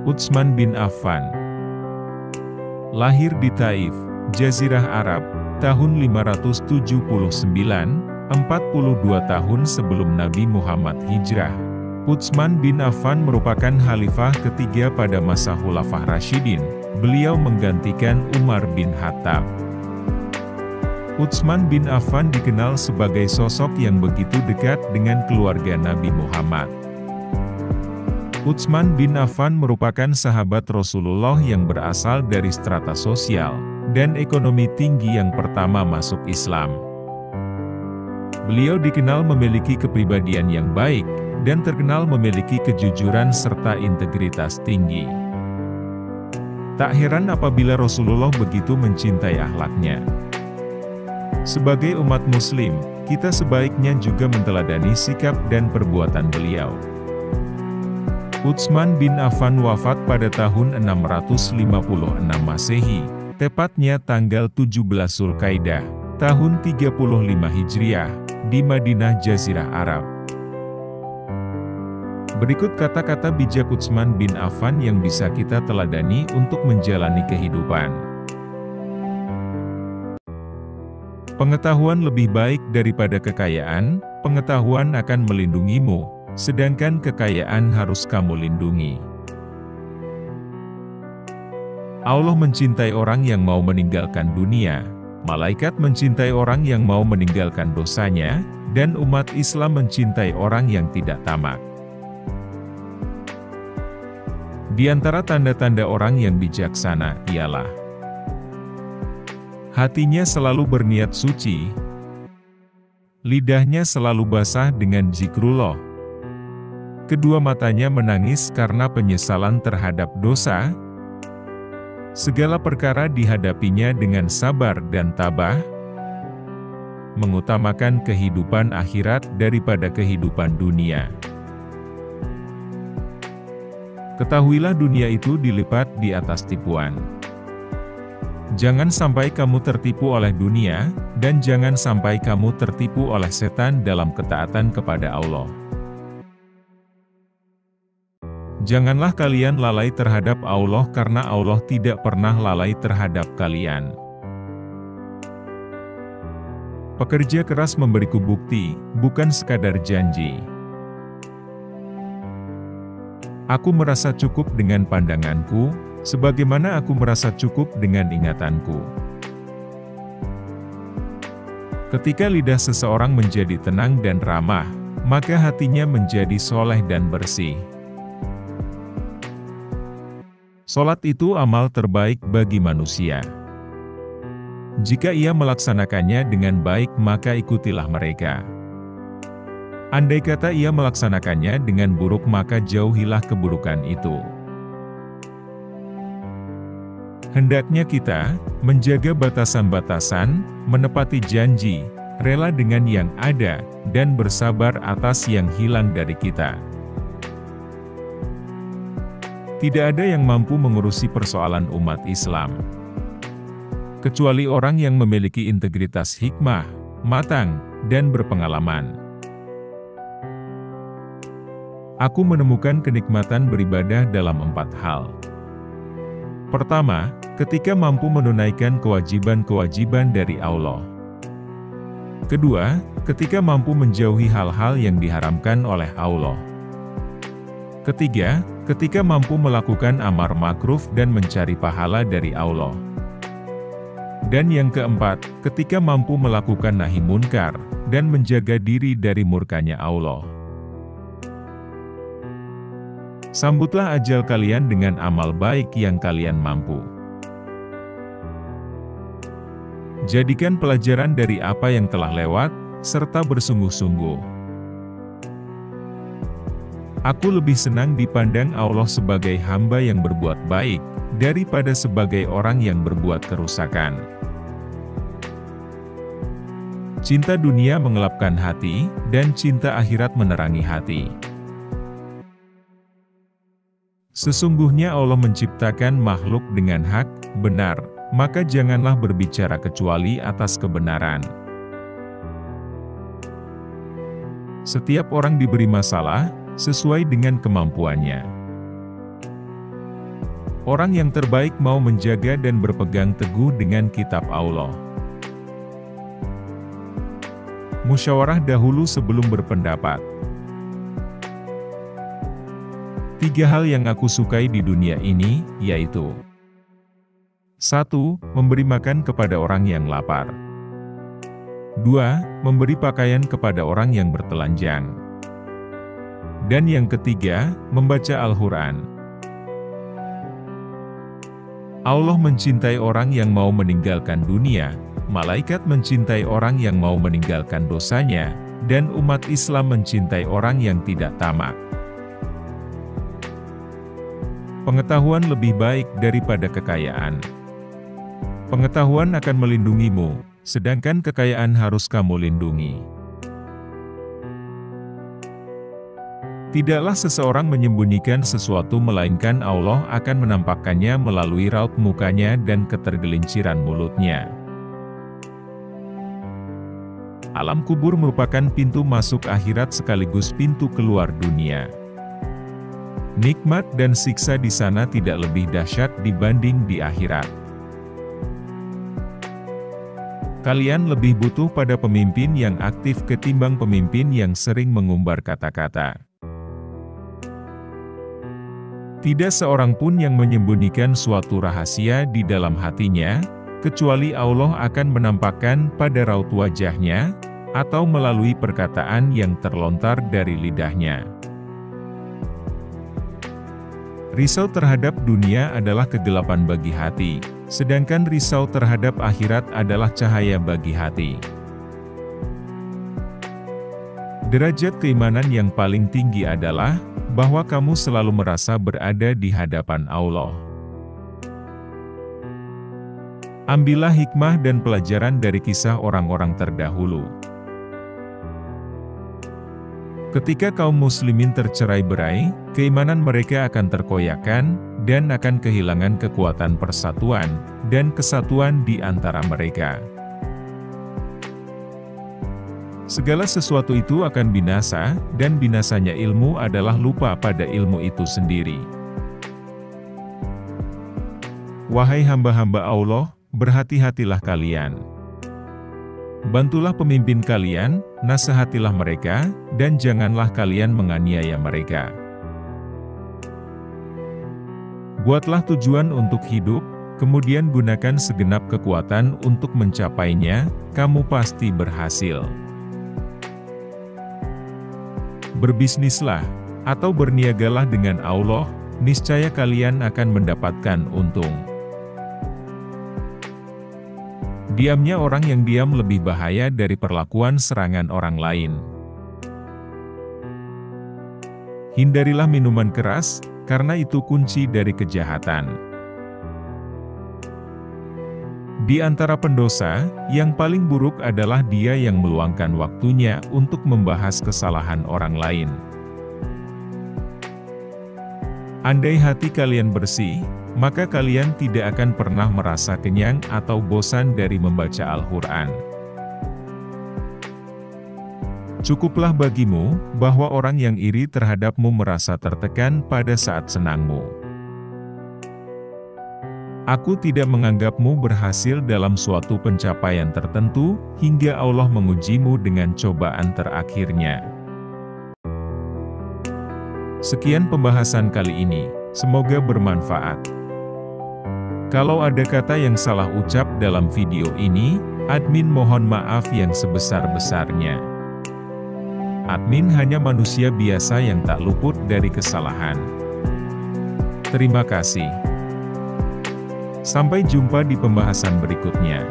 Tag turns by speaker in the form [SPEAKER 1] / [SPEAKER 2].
[SPEAKER 1] Utsman bin Affan lahir di Taif, Jazirah Arab, tahun 579, 42 tahun sebelum Nabi Muhammad hijrah. Utsman bin Affan merupakan khalifah ketiga pada masa Khulafaur Rasyidin. Beliau menggantikan Umar bin Khattab. Utsman bin Affan dikenal sebagai sosok yang begitu dekat dengan keluarga Nabi Muhammad. Utsman bin Affan merupakan sahabat Rasulullah yang berasal dari strata sosial dan ekonomi tinggi yang pertama masuk Islam. Beliau dikenal memiliki kepribadian yang baik, dan terkenal memiliki kejujuran serta integritas tinggi. Tak heran apabila Rasulullah begitu mencintai akhlaknya. Sebagai umat muslim, kita sebaiknya juga menteladani sikap dan perbuatan beliau. Utsman bin Affan wafat pada tahun 656 Masehi, tepatnya tanggal 17 Zulkaidah, tahun 35 Hijriah, di Madinah Jazirah Arab. Berikut kata-kata bijak Utsman bin Affan yang bisa kita teladani untuk menjalani kehidupan. Pengetahuan lebih baik daripada kekayaan, pengetahuan akan melindungimu, sedangkan kekayaan harus kamu lindungi. Allah mencintai orang yang mau meninggalkan dunia, malaikat mencintai orang yang mau meninggalkan dosanya, dan umat Islam mencintai orang yang tidak tamak. Di antara tanda-tanda orang yang bijaksana ialah hatinya selalu berniat suci, lidahnya selalu basah dengan zikrullah, kedua matanya menangis karena penyesalan terhadap dosa, segala perkara dihadapinya dengan sabar dan tabah, mengutamakan kehidupan akhirat daripada kehidupan dunia. Ketahuilah dunia itu dilipat di atas tipuan. Jangan sampai kamu tertipu oleh dunia, dan jangan sampai kamu tertipu oleh setan dalam ketaatan kepada Allah. Janganlah kalian lalai terhadap Allah karena Allah tidak pernah lalai terhadap kalian. Pekerja keras memberiku bukti, bukan sekadar janji. Aku merasa cukup dengan pandanganku, sebagaimana aku merasa cukup dengan ingatanku. Ketika lidah seseorang menjadi tenang dan ramah, maka hatinya menjadi soleh dan bersih. Salat itu amal terbaik bagi manusia. Jika ia melaksanakannya dengan baik maka ikutilah mereka. Andai kata ia melaksanakannya dengan buruk maka jauhilah keburukan itu. Hendaknya kita menjaga batasan-batasan, menepati janji, rela dengan yang ada, dan bersabar atas yang hilang dari kita. Tidak ada yang mampu mengurusi persoalan umat Islam, kecuali orang yang memiliki integritas hikmah, matang, dan berpengalaman. Aku menemukan kenikmatan beribadah dalam 4 hal. Pertama, ketika mampu menunaikan kewajiban-kewajiban dari Allah. Kedua, ketika mampu menjauhi hal-hal yang diharamkan oleh Allah. Ketiga, ketika mampu melakukan amar ma'ruf dan mencari pahala dari Allah. Dan yang keempat, ketika mampu melakukan nahi munkar, dan menjaga diri dari murkanya Allah. Sambutlah ajal kalian dengan amal baik yang kalian mampu. Jadikan pelajaran dari apa yang telah lewat, serta bersungguh-sungguh. Aku lebih senang dipandang Allah sebagai hamba yang berbuat baik, daripada sebagai orang yang berbuat kerusakan. Cinta dunia mengelapkan hati, dan cinta akhirat menerangi hati. Sesungguhnya Allah menciptakan makhluk dengan hak, benar, maka janganlah berbicara kecuali atas kebenaran. Setiap orang diberi masalah, sesuai dengan kemampuannya. Orang yang terbaik mau menjaga dan berpegang teguh dengan kitab Allah. Musyawarah dahulu sebelum berpendapat. 3 hal yang aku sukai di dunia ini, yaitu 1. Memberi makan kepada orang yang lapar. 2. Memberi pakaian kepada orang yang bertelanjang. Dan yang ketiga, membaca Al-Quran. Allah mencintai orang yang mau meninggalkan dunia, malaikat mencintai orang yang mau meninggalkan dosanya, dan umat Islam mencintai orang yang tidak tamak. Pengetahuan lebih baik daripada kekayaan. Pengetahuan akan melindungimu, sedangkan kekayaan harus kamu lindungi. Tidaklah seseorang menyembunyikan sesuatu melainkan Allah akan menampakkannya melalui raut mukanya dan ketergelinciran mulutnya. Alam kubur merupakan pintu masuk akhirat sekaligus pintu keluar dunia. Nikmat dan siksa di sana tidak lebih dahsyat dibanding di akhirat. Kalian lebih butuh pada pemimpin yang aktif ketimbang pemimpin yang sering mengumbar kata-kata. Tidak seorang pun yang menyembunyikan suatu rahasia di dalam hatinya, kecuali Allah akan menampakkan pada raut wajahnya, atau melalui perkataan yang terlontar dari lidahnya. Risau terhadap dunia adalah kegelapan bagi hati, sedangkan risau terhadap akhirat adalah cahaya bagi hati. Derajat keimanan yang paling tinggi adalah bahwa kamu selalu merasa berada di hadapan Allah. Ambillah hikmah dan pelajaran dari kisah orang-orang terdahulu. Ketika kaum muslimin tercerai-berai, keimanan mereka akan terkoyakkan, dan akan kehilangan kekuatan persatuan, dan kesatuan di antara mereka. Segala sesuatu itu akan binasa, dan binasanya ilmu adalah lupa pada ilmu itu sendiri. Wahai hamba-hamba Allah, berhati-hatilah kalian. Bantulah pemimpin kalian, nasihatilah mereka, dan janganlah kalian menganiaya mereka. Buatlah tujuan untuk hidup, kemudian gunakan segenap kekuatan untuk mencapainya, kamu pasti berhasil. Berbisnislah, atau berniagalah dengan Allah, niscaya kalian akan mendapatkan untung. Diamnya orang yang diam lebih bahaya dari perlakuan serangan orang lain. Hindarilah minuman keras, karena itu kunci dari kejahatan. Di antara pendosa, yang paling buruk adalah dia yang meluangkan waktunya untuk membahas kesalahan orang lain. Andai hati kalian bersih, maka kalian tidak akan pernah merasa kenyang atau bosan dari membaca Al-Quran. Cukuplah bagimu, bahwa orang yang iri terhadapmu merasa tertekan pada saat senangmu. Aku tidak menganggapmu berhasil dalam suatu pencapaian tertentu, hingga Allah mengujimu dengan cobaan terakhirnya. Sekian pembahasan kali ini, semoga bermanfaat. Kalau ada kata yang salah ucap dalam video ini, admin mohon maaf yang sebesar-besarnya. Admin hanya manusia biasa yang tak luput dari kesalahan. Terima kasih. Sampai jumpa di pembahasan berikutnya.